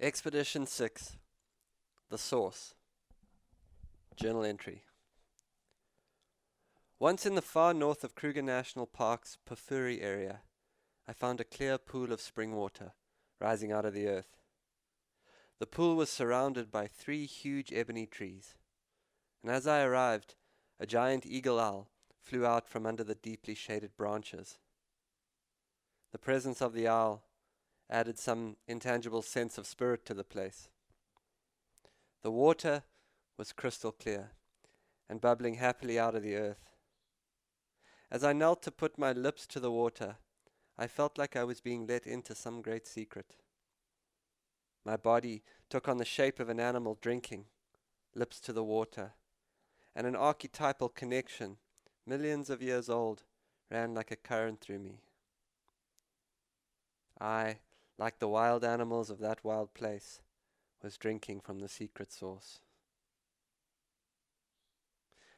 Expedition 6. The Source. Journal entry. Once in the far north of Kruger National Park's pafuri area, I found a clear pool of spring water rising out of the earth. The pool was surrounded by 3 huge ebony trees, and as I arrived, a giant eagle owl flew out from under the deeply shaded branches. The presence of the owl added some intangible sense of spirit to the place. The water was crystal clear and bubbling happily out of the earth. As I knelt to put my lips to the water, I felt like I was being let into some great secret. My body took on the shape of an animal drinking, lips to the water, and an archetypal connection, millions of years old, ran like a current through me. I, like the wild animals of that wild place, was drinking from the secret source.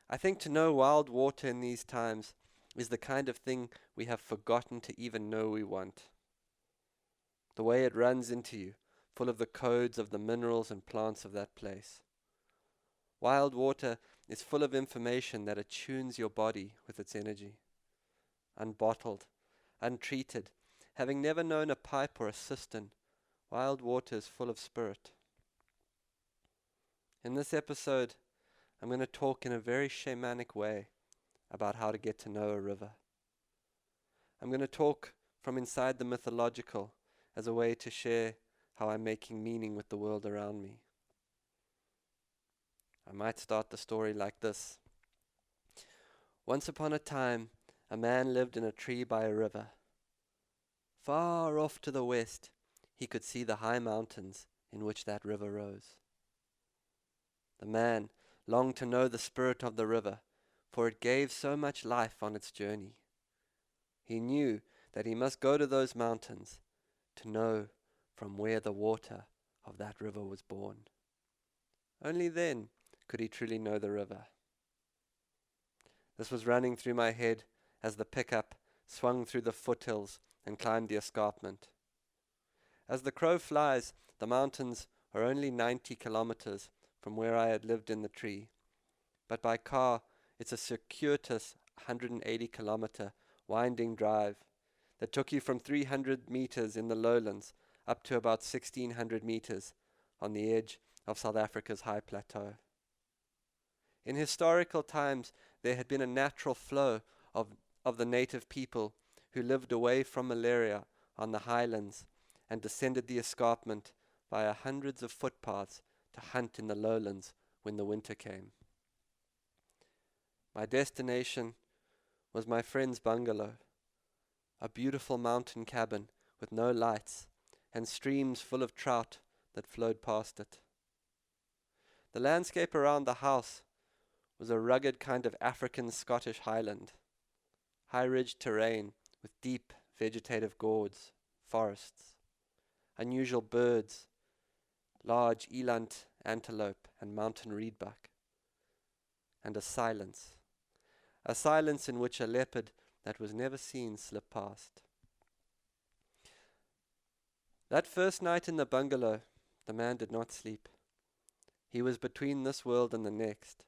I think to know wild water in these times is the kind of thing we have forgotten to even know we want. The way it runs into you, full of the codes of the minerals and plants of that place. Wild water is full of information that attunes your body with its energy. Unbottled, untreated, having never known a pipe or a cistern, wild water is full of spirit. In this episode, I'm going to talk in a very shamanic way about how to get to know a river. I'm going to talk from inside the mythological as a way to share how I'm making meaning with the world around me. I might start the story like this. Once upon a time, a man lived in a tree by a river. Far off to the west, he could see the high mountains in which that river rose. The man longed to know the spirit of the river, for it gave so much life on its journey. He knew that he must go to those mountains to know from where the water of that river was born. Only then could he truly know the river. This was running through my head as the pickup swung through the foothills and climbed the escarpment. As the crow flies, the mountains are only 90 kilometers from where I had lived in the tree, but by car it's a circuitous 180-kilometer winding drive that took you from 300 meters in the lowlands up to about 1,600 meters on the edge of South Africa's high plateau. In historical times, there had been a natural flow of the native people who lived away from malaria on the highlands and descended the escarpment via hundreds of footpaths to hunt in the lowlands when the winter came. My destination was my friend's bungalow, a beautiful mountain cabin with no lights and streams full of trout that flowed past it. The landscape around the house was a rugged kind of African Scottish highland, high-ridged terrain with deep vegetative gorges, forests, unusual birds, large eland antelope and mountain reedbuck, and a silence in which a leopard that was never seen slipped past. That first night in the bungalow, the man did not sleep. He was between this world and the next.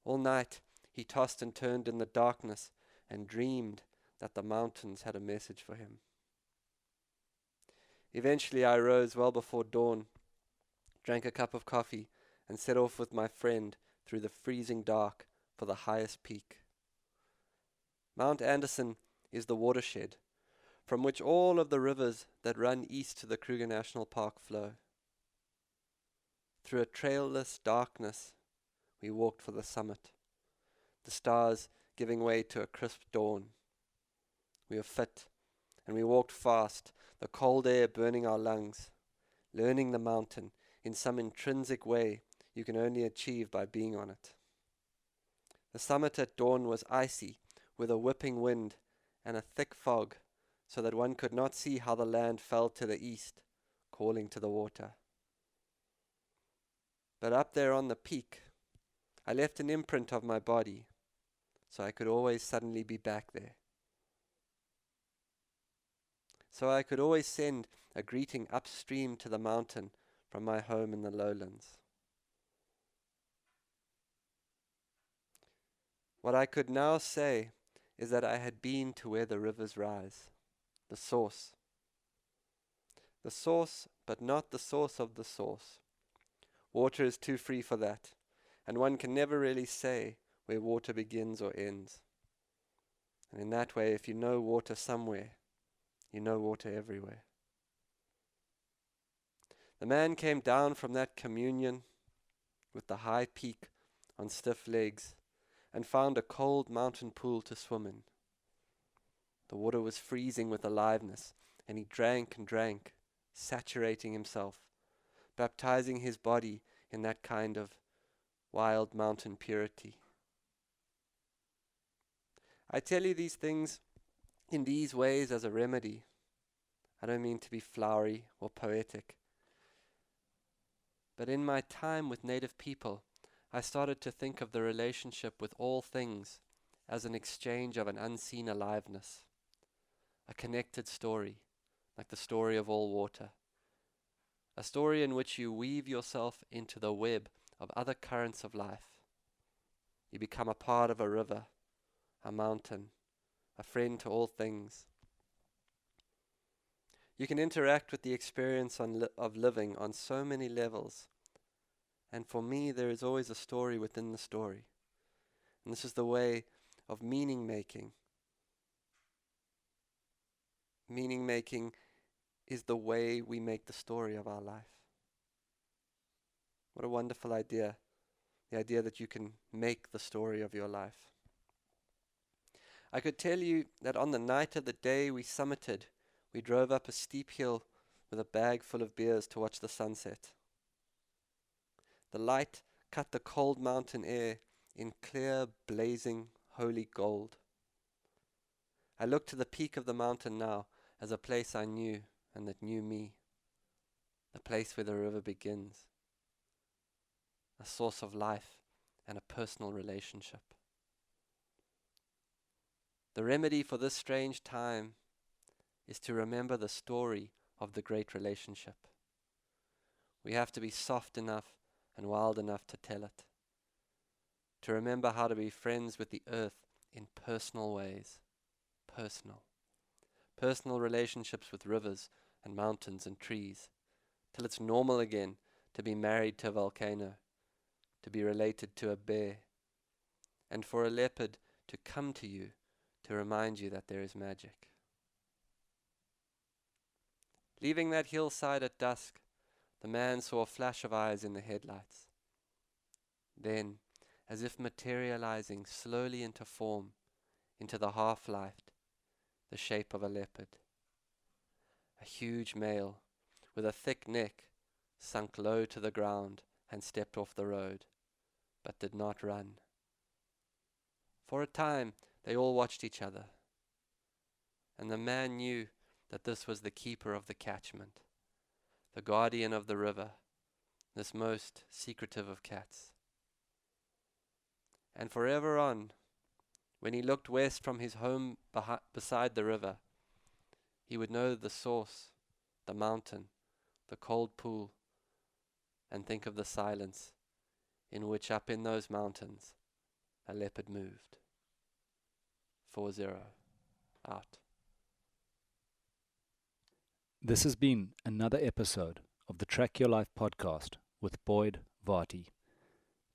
All night he tossed and turned in the darkness and dreamed that the mountains had a message for him. Eventually I rose well before dawn, drank a cup of coffee, and set off with my friend through the freezing dark for the highest peak. Mount Anderson is the watershed from which all of the rivers that run east to the Kruger National Park flow. Through a trailless darkness, we walked for the summit, the stars giving way to a crisp dawn. We were fit, and we walked fast, the cold air burning our lungs, learning the mountain in some intrinsic way you can only achieve by being on it. The summit at dawn was icy, with a whipping wind and a thick fog, so that one could not see how the land fell to the east, calling to the water. But up there on the peak, I left an imprint of my body, so I could always suddenly be back there. so I could always send a greeting upstream to the mountain from my home in the lowlands. What I could now say is that I had been to where the rivers rise, the source. The source, but not the source of the source. Water is too free for that, and one can never really say where water begins or ends. And in that way, if you know water somewhere, you know water everywhere. The man came down from that communion with the high peak on stiff legs and found a cold mountain pool to swim in. The water was freezing with aliveness, and he drank and drank, saturating himself, baptizing his body in that kind of wild mountain purity. I tell you these things in these ways as a remedy. I don't mean to be flowery or poetic. But in my time with native people, I started to think of the relationship with all things as an exchange of an unseen aliveness, a connected story, like the story of all water, a story in which you weave yourself into the web of other currents of life. You become a part of a river, a mountain, a friend to all things. You can interact with the experience of living on so many levels. And for me, there is always a story within the story. And this is the way of meaning making. Meaning making is the way we make the story of our life. What a wonderful idea. The idea that you can make the story of your life. I could tell you that on the night of the day we summited, we drove up a steep hill with a bag full of beers to watch the sunset. The light cut the cold mountain air in clear, blazing, holy gold. I looked to the peak of the mountain now as a place I knew and that knew me, the place where the river begins, a source of life and a personal relationship. The remedy for this strange time is to remember the story of the great relationship. We have to be soft enough and wild enough to tell it, to remember how to be friends with the earth in personal ways, personal relationships with rivers and mountains and trees, till it's normal again to be married to a volcano, to be related to a bear, and for a leopard to come to you to remind you that there is magic. Leaving that hillside at dusk, the man saw a flash of eyes in the headlights. Then, as if materializing slowly into form, into the half-light, the shape of a leopard. A huge male, with a thick neck, sunk low to the ground and stepped off the road, but did not run. For a time, they all watched each other, and the man knew that this was the keeper of the catchment, the guardian of the river, this most secretive of cats. And forever on, when he looked west from his home beside the river, he would know the source, the mountain, the cold pool, and think of the silence in which up in those mountains a leopard moved. 4-0. Out. This has been another episode of the Track Your Life podcast with Boyd Varty.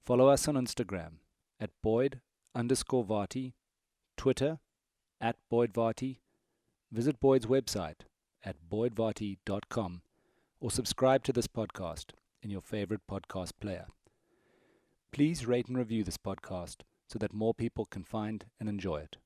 Follow us on Instagram at Boyd_Varty, Twitter at Boyd Varty. Visit Boyd's website at boydvarty.com or subscribe to this podcast in your favorite podcast player. Please rate and review this podcast so that more people can find and enjoy it.